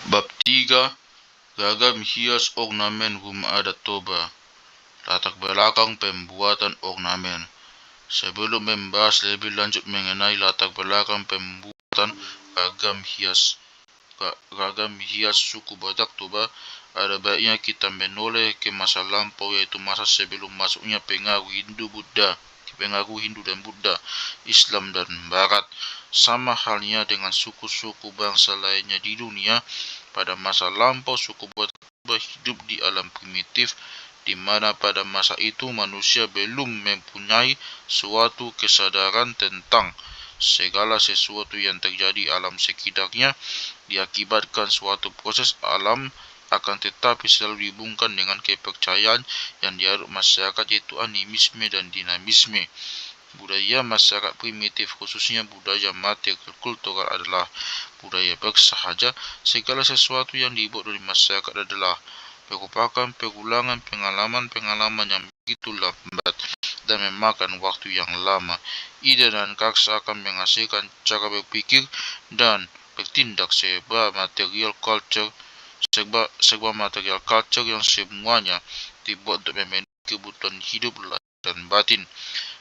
Bab 3. Ragam hias ornamen rumah adat Toba. Latar belakang pembuatan ornamen. Sebelum membahas lebih lanjut mengenai latar belakang pembuatan ragam hias suku Batak Toba, ada baiknya kita menoleh ke masa lampau, yaitu masa sebelum masuknya pengaruh Hindu dan Buddha, Islam dan Barat. Sama halnya dengan suku-suku bangsa lainnya di dunia, pada masa lampau suku Batak hidup di alam primitif, di mana pada masa itu manusia belum mempunyai suatu kesadaran tentang segala sesuatu yang terjadi alam sekitarnya diakibatkan suatu proses alam, akan tetapi selalu dihubungkan dengan kepercayaan yang dianut masyarakat, yaitu animisme dan dinamisme. Budaya masyarakat primitif, khususnya budaya material kultural, adalah budaya bersahaja. Segala sesuatu yang dibuat oleh masyarakat adalah merupakan pengulangan pengalaman-pengalaman yang begitu lambat dan memakan waktu yang lama. Ide dan kaksa akan menghasilkan cara berpikir dan bertindak serba material culture yang semuanya dibuat untuk memenuhi kebutuhan hidup dan batin.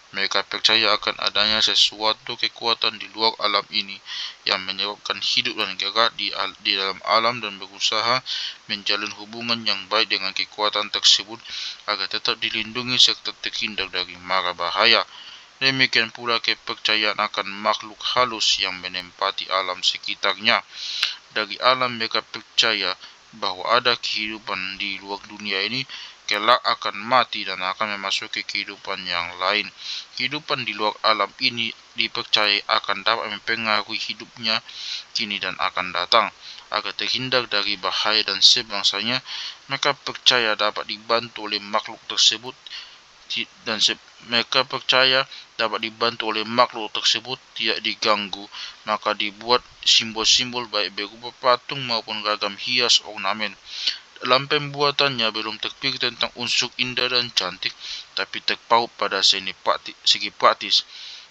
Mereka percaya akan adanya sesuatu kekuatan di luar alam ini yang menyebabkan hidup dan gerak di dalam alam, dan berusaha menjalin hubungan yang baik dengan kekuatan tersebut agar tetap dilindungi serta terhindar dari mara bahaya. Demikian pula kepercayaan akan makhluk halus yang menempati alam sekitarnya. Dari alam mereka percaya bahwa ada kehidupan di luar dunia ini, kelak akan mati dan akan memasuki kehidupan yang lain. Kehidupan di luar alam ini dipercaya akan dapat mempengaruhi hidupnya kini dan akan datang. Agar terhindar dari bahaya dan sebangsanya, mereka percaya dapat dibantu oleh makhluk tersebut tidak diganggu, maka dibuat simbol-simbol baik berupa patung maupun ragam hias ornamen. Dalam pembuatannya belum terpikir tentang unsur indah dan cantik, tapi terpaut pada segi praktis.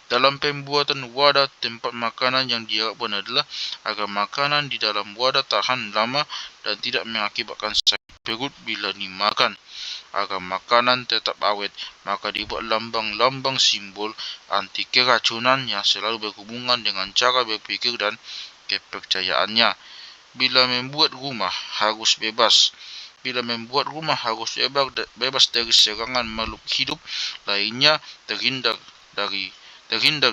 Dalam pembuatan wadah tempat makanan, yang diharapkan adalah agar makanan di dalam wadah tahan lama dan tidak mengakibatkan sakit perut bila dimakan. Agar makanan tetap awet, maka dibuat lambang-lambang simbol anti keracunan yang selalu berhubungan dengan cara berpikir dan kepercayaannya. Bila membuat rumah harus bebas dari serangan makhluk hidup lainnya, terhindar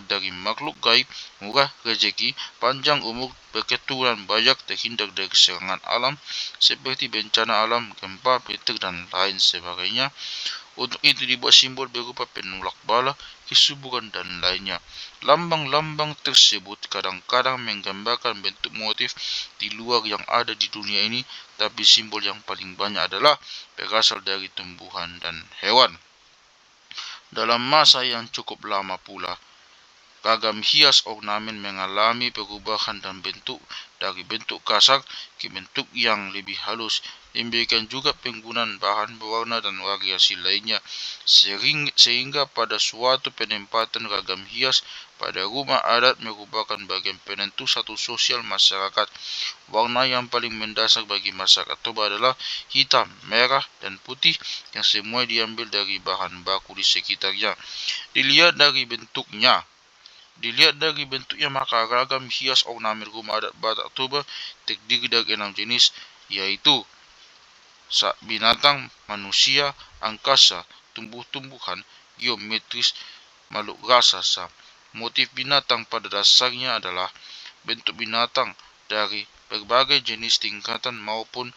dari makhluk gaib, murah rezeki, panjang umur, berketurunan banyak, terhindar dari serangan alam seperti bencana alam, gempa, petir, dan lain sebagainya. Untuk itu dibuat simbol berupa penolak bala, kesuburan, dan lainnya. Lambang-lambang tersebut kadang-kadang menggambarkan bentuk motif di luar yang ada di dunia ini, tapi simbol yang paling banyak adalah berasal dari tumbuhan dan hewan. Dalam masa yang cukup lama pula, ragam hias ornamen mengalami perubahan dan bentuk, dari bentuk kasar ke bentuk yang lebih halus. Demikian juga penggunaan bahan berwarna dan variasi lainnya, sehingga pada suatu penempatan ragam hias pada rumah adat merupakan bagian penentu satu sosial masyarakat. Warna yang paling mendasar bagi masyarakat Toba adalah hitam, merah, dan putih, yang semua diambil dari bahan baku di sekitarnya. Dilihat dari bentuknya, maka ragam hias ornamen rumah adat Batak Toba terdiri dari 6 jenis, yaitu binatang, manusia, angkasa, tumbuh-tumbuhan, geometris, makhluk raksasa. Motif binatang pada dasarnya adalah bentuk binatang dari berbagai jenis tingkatan maupun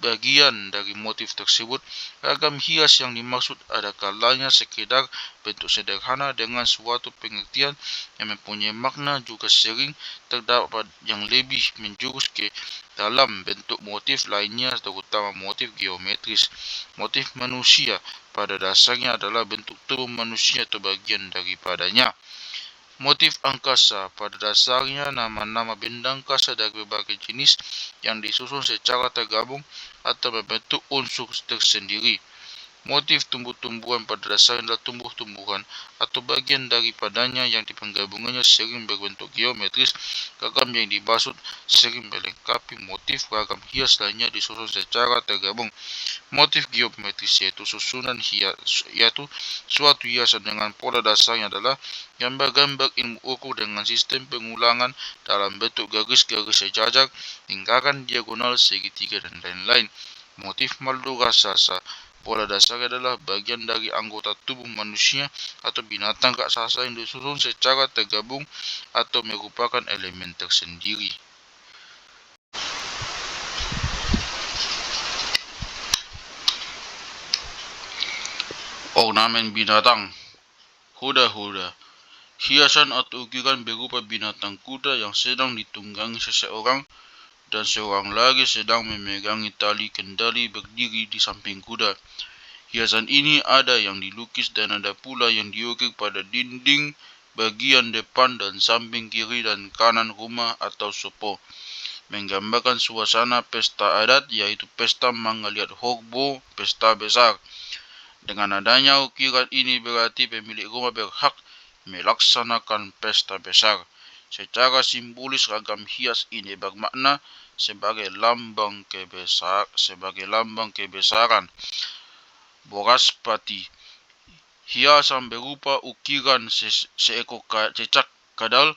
bagian dari motif tersebut. Ragam hias yang dimaksud ada kalanya sekedar bentuk sederhana dengan suatu pengertian yang mempunyai makna, juga sering terdapat yang lebih menjurus ke dalam bentuk motif lainnya, terutama motif geometris. Motif manusia pada dasarnya adalah bentuk tubuh manusia atau bagian daripadanya. Motif angkasa pada dasarnya nama-nama benda angkasa dari berbagai jenis yang disusun secara tergabung atau membentuk unsur tersendiri. Motif tumbuh-tumbuhan pada dasarnya adalah tumbuh-tumbuhan atau bagian daripadanya yang di penggabungannya sering berbentuk geometris. Ragam yang dimaksud sering melengkapi motif ragam hias lainnya disusun secara tergabung. Motif geometris yaitu yaitu suatu hiasan dengan pola dasarnya adalah gambar-gambar ilmu ukur dengan sistem pengulangan dalam bentuk garis-garis sejajar, lingkaran diagonal, segitiga, dan lain-lain. Motif makhluk raksasa. Pola dasarnya adalah bagian dari anggota tubuh manusia atau binatang raksasa yang disusun secara tergabung atau merupakan elemen tersendiri. Ornamen binatang. Huda-huda. Hiasan atau ukiran berupa binatang kuda yang sedang ditunggangi seseorang dan seorang lagi sedang memegangi tali kendali berdiri di samping kuda. Hiasan ini ada yang dilukis dan ada pula yang diukir pada dinding bagian depan dan samping kiri dan kanan rumah atau sopo, menggambarkan suasana pesta adat yaitu pesta Mangaliat Horbo, pesta besar. Dengan adanya ukiran ini berarti pemilik rumah berhak melaksanakan pesta besar. Secara simbolis ragam hias ini bermakna sebagai lambang kebesaran. Boraspati. Hiasan berupa ukiran seekor cecak kadal,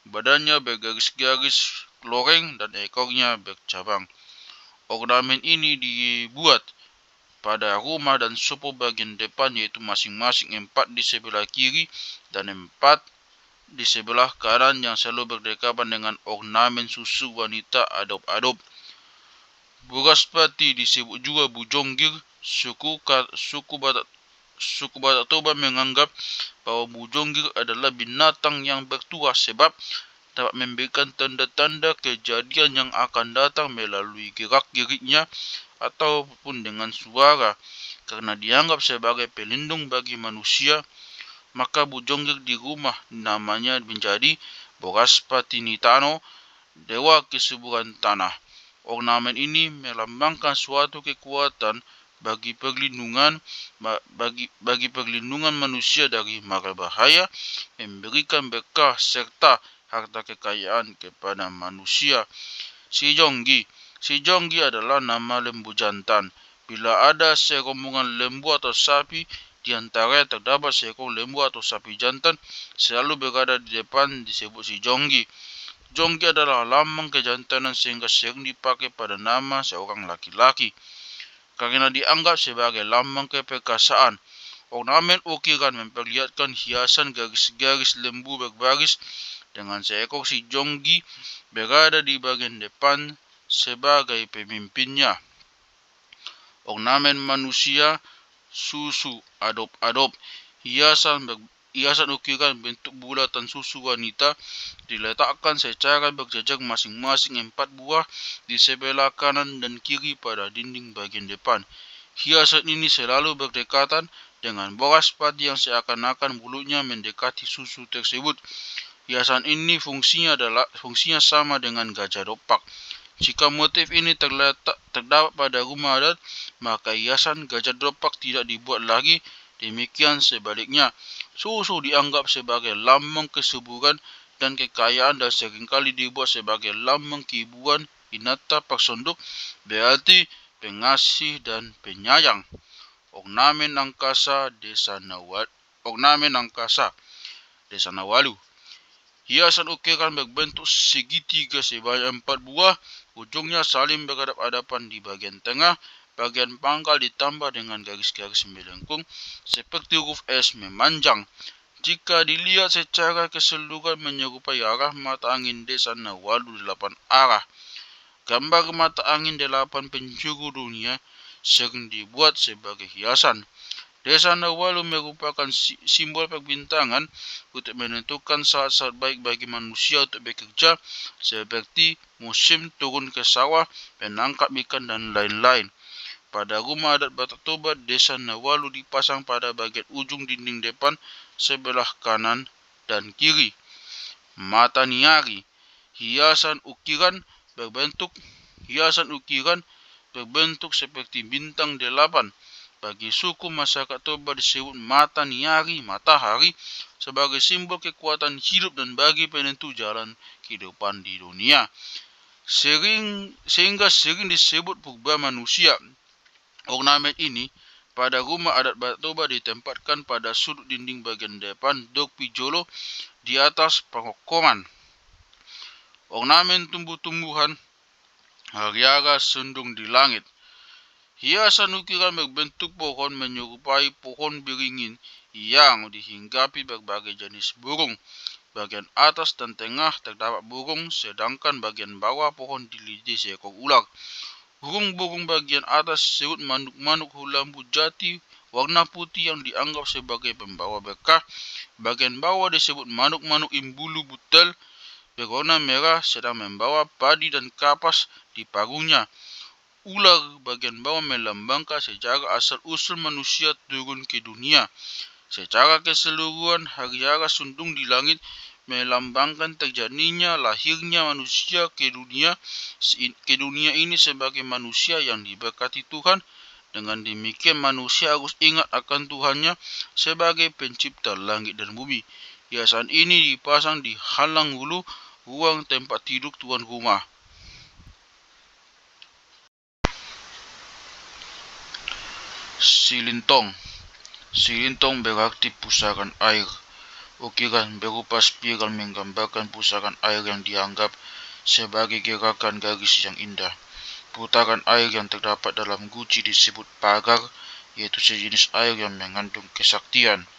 badannya bergaris-garis loreng dan ekornya bercabang. Ornamen ini dibuat pada rumah dan sopo bagian depan, yaitu masing-masing 4 di sebelah kiri dan 4 di sebelah kanan yang selalu berdekatan dengan ornamen susu wanita adop-adop. Boraspati disebut juga Bujonggir. Suku Batak Toba menganggap bahwa Bujonggir adalah binatang yang bertuah sebab dapat memberikan tanda-tanda kejadian yang akan datang melalui gerak-geriknya ataupun dengan suara. Karena dianggap sebagai pelindung bagi manusia, maka Bujonggir di rumah namanya menjadi Boraspati Nitano, dewa kesuburan tanah. Ornamen ini melambangkan suatu kekuatan bagi perlindungan manusia dari mara bahaya, memberikan berkah serta harta kekayaan kepada manusia. Sijonggi. Sijonggi adalah nama lembu jantan. Bila ada serombongan lembu atau sapi di antara terdapat seekor lembu atau sapi jantan selalu berada di depan, disebut sijonggi. Jonggi adalah lambang kejantanan sehingga sering dipakai pada nama seorang laki-laki. Karena dianggap sebagai lambang keperkasaan, ornamen ukiran memperlihatkan hiasan garis-garis lembu berbaris dengan seekor si jonggi berada di bagian depan sebagai pemimpinnya. Ornamen manusia, susu adop-adop. Hiasan ukiran bentuk bulatan susu wanita diletakkan secara berjajar masing-masing 4 buah di sebelah kanan dan kiri pada dinding bagian depan. Hiasan ini selalu berdekatan dengan boraspati yang seakan-akan mulutnya mendekati susu tersebut. Hiasan ini fungsinya sama dengan gajah dopak. Jika motif ini terdapat pada rumah adat, maka hiasan gajah dopak tidak dibuat lagi. Demikian sebaliknya, susu dianggap sebagai lambang kesuburan dan kekayaan dan seringkali dibuat sebagai lambang keibuan. Hinata Paksonduk berarti pengasih dan penyayang. Ornamen angkasa Desa Nawalu. Hiasan ukiran berbentuk segitiga sebanyak 4 buah, ujungnya saling berhadap-hadapan di bagian tengah. Bagian pangkal ditambah dengan garis-garis melengkung seperti huruf S memanjang. Jika dilihat secara keseluruhan menyerupai arah mata angin Desa Nawalu 8 arah. Gambar mata angin 8 penjuru dunia sering dibuat sebagai hiasan. Desa Nawalu merupakan simbol perbintangan untuk menentukan saat-saat baik bagi manusia untuk bekerja, seperti musim turun ke sawah, menangkap ikan dan lain-lain. Pada rumah adat Batak Toba, Desa Nawalu dipasang pada bagian ujung dinding depan sebelah kanan dan kiri. Mata niari. Hiasan ukiran berbentuk seperti bintang 8 Bagi suku masyarakat Toba disebut mata niari, matahari, sebagai simbol kekuatan hidup dan bagi penentu jalan kehidupan di dunia. Sehingga sering disebut purba manusia. Ornamen ini pada rumah adat Batak Toba ditempatkan pada sudut dinding bagian depan Dok Pijolo di atas pengokoman. Ornamen tumbuh-tumbuhan hariaga sendung di langit. Hiasan ukiran berbentuk pohon menyerupai pohon beringin yang dihinggapi berbagai jenis burung. Bagian atas dan tengah terdapat burung, sedangkan bagian bawah pohon dilidi seekor ular. Burung-burung bagian atas disebut manuk-manuk hulambu jati warna putih yang dianggap sebagai pembawa berkah. Bagian bawah disebut manuk-manuk imbulu butel berwarna merah sedang membawa padi dan kapas di paruhnya. Ular bagian bawah melambangkan sejarah asal-usul manusia turun ke dunia. Secara keseluruhan, hariara sundung di langit melambangkan terjadinya lahirnya manusia ke dunia ini sebagai manusia yang diberkati Tuhan. Dengan demikian manusia harus ingat akan Tuhannya sebagai pencipta langit dan bumi. Hiasan ini dipasang di halang hulu ruang tempat tidur tuan rumah. Silintong. Silintong berarti pusaran air. Ukiran berupa spiral menggambarkan pusaran air yang dianggap sebagai gerakan garis yang indah. Putaran air yang terdapat dalam guci disebut pagar, yaitu sejenis air yang mengandung kesaktian.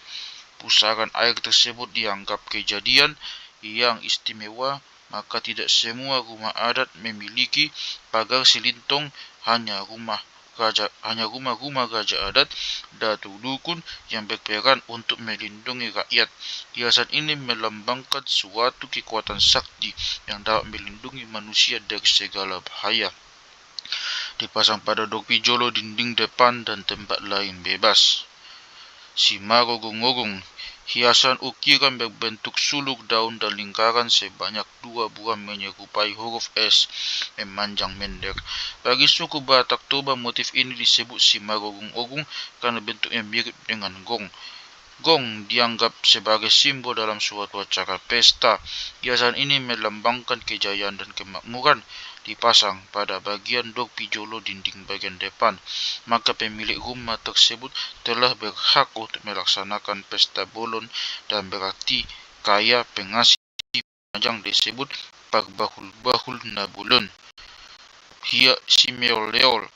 Pusaran air tersebut dianggap kejadian yang istimewa, maka tidak semua rumah adat memiliki pagar silintong, hanya rumah-rumah raja adat, datu dukun yang berperan untuk melindungi rakyat. Hiasan ini melambangkan suatu kekuatan sakti yang dapat melindungi manusia dari segala bahaya. Dipasang pada Dok Pijolo, dinding depan dan tempat lain bebas. Simarogong-ogong. Hiasan ukiran berbentuk suluk daun dan lingkaran sebanyak 2 buah menyerupai huruf S memanjang mendek. Bagi suku Batak Toba, motif ini disebut simarogong-ogong karena bentuknya mirip dengan gong. Gong dianggap sebagai simbol dalam suatu acara pesta. Hiasan ini melambangkan kejayaan dan kemakmuran. Dipasang pada bagian Dok Pijolo dinding bagian depan, maka pemilik rumah tersebut telah berhak untuk melaksanakan pesta bolon dan berarti kaya pengasih panjang disebut parbahul-bahul nabulun. Simeoleol.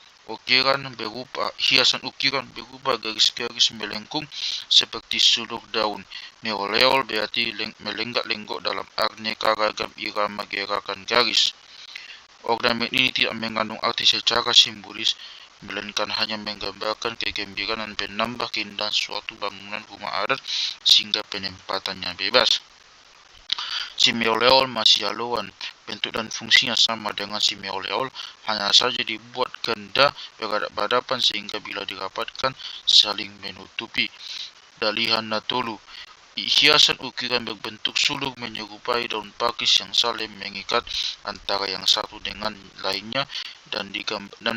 Hiasan ukiran berupa garis-garis melengkung seperti sulur daun. Meoleol berarti melenggak-lenggok dalam aneka ragam irama gerakan garis. Ornamen ini tidak mengandung arti secara simbolis, melainkan hanya menggambarkan kegembiraan dan penambah keindahan suatu bangunan rumah adat sehingga penempatannya bebas. Simeoleol masih haluan. Bentuk dan fungsinya sama dengan simeoleol, hanya saja dibuat ganda berhadap-hadapan sehingga bila dirapatkan saling menutupi. Dalihan Natolu. Hiasan ukiran berbentuk sulur menyerupai daun pakis yang saling mengikat antara yang satu dengan lainnya dan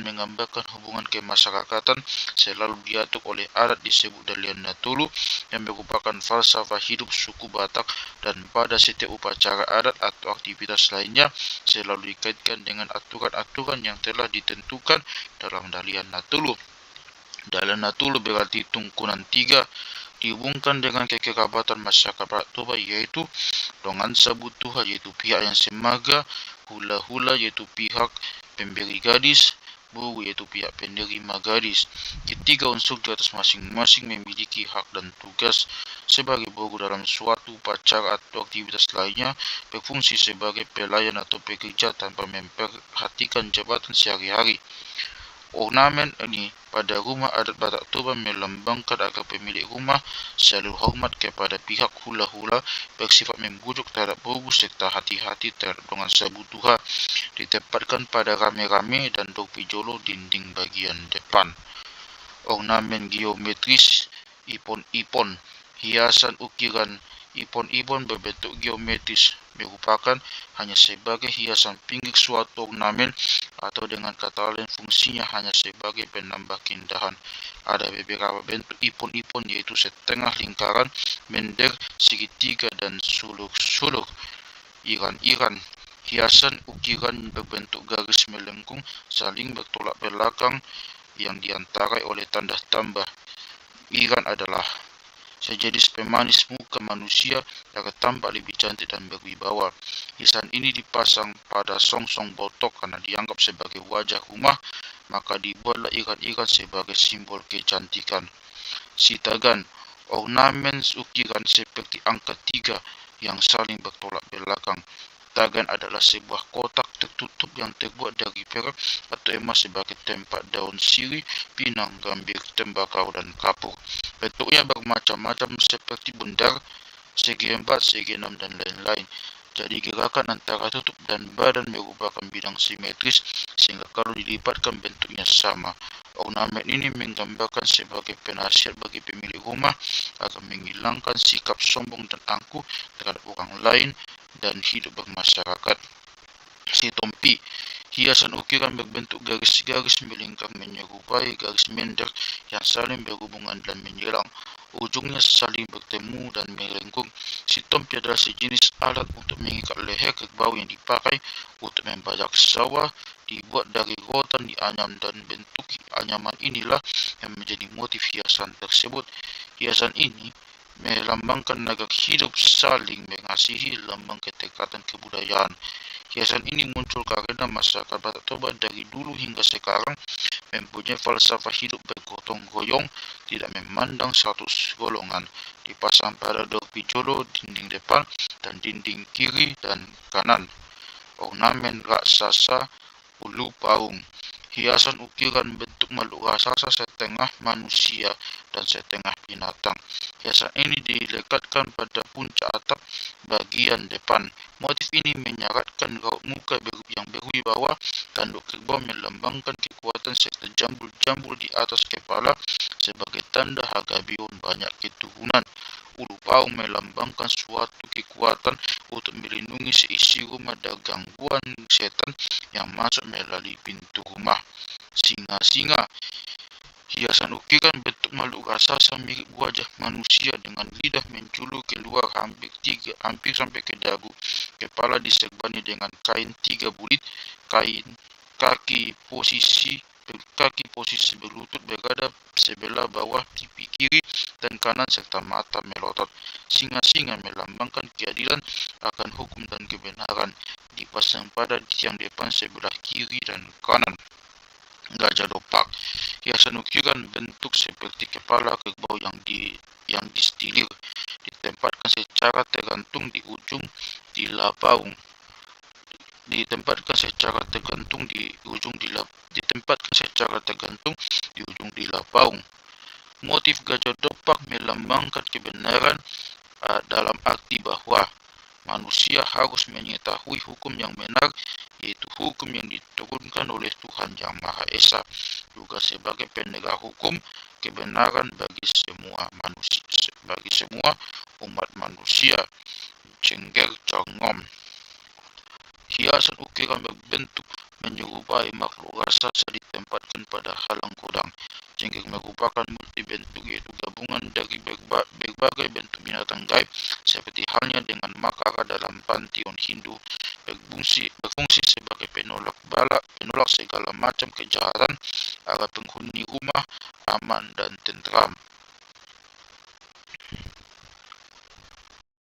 menggambarkan hubungan kemasyarakatan selalu diatur oleh adat disebut Dalihan Natolu yang merupakan falsafah hidup suku Batak, dan pada setiap upacara adat atau aktivitas lainnya selalu dikaitkan dengan aturan-aturan yang telah ditentukan dalam Dalihan Natolu. Dalihan Natolu berarti tungkunan 3, dihubungkan dengan kekerabatan masyarakat Batak Toba, yaitu Dongan Sabutuha yaitu pihak yang semaga, Hula-hula yaitu pihak pemberi gadis, Buru yaitu pihak penerima gadis. Ketiga unsur di atas masing-masing memiliki hak dan tugas sebagai buru dalam suatu upacara atau aktivitas lainnya, berfungsi sebagai pelayan atau pekerja tanpa memperhatikan jabatan sehari-hari. Ornamen ini pada rumah adat Batak Toba melambangkan agar pemilik rumah selalu hormat kepada pihak hula-hula, bersifat membujuk terhadap buru serta hati-hati terhadap Dongan Sabutuha. Ditempatkan pada rame-rame dan Dok Pijolo dinding bagian depan. Ornamen geometris ipon-ipon. Hiasan ukiran Ipon-ipon berbentuk geometris merupakan hanya sebagai hiasan pinggir suatu ornamen atau dengan kata lain fungsinya hanya sebagai penambah keindahan. Ada beberapa bentuk ipon-ipon yaitu setengah lingkaran, mender, segitiga, dan sulur-sulur. Iran-iran hiasan ukiran berbentuk garis melengkung saling bertolak belakang yang diantarai oleh tanda tambah. Iran adalah sejenis pemanis muka manusia agar tampak lebih cantik dan berwibawa. Hiasan ini dipasang pada song-song botok karena dianggap sebagai wajah rumah, maka dibuatlah ikan-ikan sebagai simbol kecantikan. Sitagan, ornamen ukiran seperti angka 3 yang saling bertolak belakang. Tagan adalah sebuah kotak tertutup yang terbuat dari perak atau emas sebagai tempat daun sirih, pinang, gambir, tembakau, dan kapur. Bentuknya bermacam-macam seperti bundar, segi 4, segi 6, dan lain-lain. Jadi gerakan antara tutup dan badan merupakan bidang simetris sehingga kalau dilipatkan bentuknya sama. Ornamen ini menggambarkan sebagai penasihat bagi pemilik rumah agar menghilangkan sikap sombong dan angkuh terhadap orang lain dan hidup bermasyarakat. Si tompi, hiasan ukiran berbentuk garis-garis melingkar menyerupai garis mender yang saling berhubungan dan menyelang. Ujungnya saling bertemu dan melengkung. Si tompi adalah sejenis alat untuk mengikat leher kerbau yang dipakai untuk membajak sawah, dibuat dari rotan dianyam, dan bentuk anyaman inilah yang menjadi motif hiasan tersebut. Hiasan ini melambangkan naga hidup saling mengasihi, lambang ketekatan kebudayaan. Hiasan ini muncul karena masyarakat Batak Toba dari dulu hingga sekarang mempunyai falsafah hidup bergotong royong, tidak memandang status golongan. Dipasang pada dor pijolo, dinding depan, dan dinding kiri dan kanan. Ornamen raksasa ulu paung. Hiasan ukiran bentuk makhluk raksasa setengah manusia dan setengah binatang. Hiasan ini dilekatkan pada puncak atap bagian depan. Motif ini menyaratkan raut muka yang berwibawa, tanduk kerbau melambangkan kekuatan serta jambul-jambul di atas kepala sebagai tanda Hagabiun banyak keturunan. Ulu paung melambangkan suatu kekuatan untuk melindungi seisi rumah dari gangguan setan yang masuk melalui pintu rumah. Singa-singa, hiasan ukiran bentuk makhluk raksasa mirip wajah manusia dengan lidah menjulur keluar hampir sampai ke dagu. Kepala diserbani dengan kain 3 bulit, kaki posisi berlutut berada sebelah bawah pipi kiri dan kanan serta mata melotot. Singa-singa melambangkan keadilan akan hukum dan kebenaran, dipasang pada tiang depan sebelah kiri dan kanan. Gajah dopak, hiasan ukiran bentuk seperti kepala kerbau yang distilir, ditempatkan secara tergantung di ujung dilapaung. Ditempatkan secara tergantung di ujung dilapaung. Motif gajah dopak melambangkan kebenaran dalam arti bahwa manusia harus mengetahui hukum yang benar, yaitu hukum yang diturunkan oleh Tuhan Yang Maha Esa, juga sebagai penegak hukum kebenaran bagi semua umat manusia. Cengger congom, hiasan ukiran berbentuk menyerupai makhluk raksasa ditempatkan pada halang kodang. Cengger merupakan multibentuk, yaitu gabungan dari berbagai bentuk binatang gaib seperti halnya dengan makara dalam panteon Hindu. Berfungsi sebagai penolak segala macam kejahatan agar penghuni rumah aman dan tentram.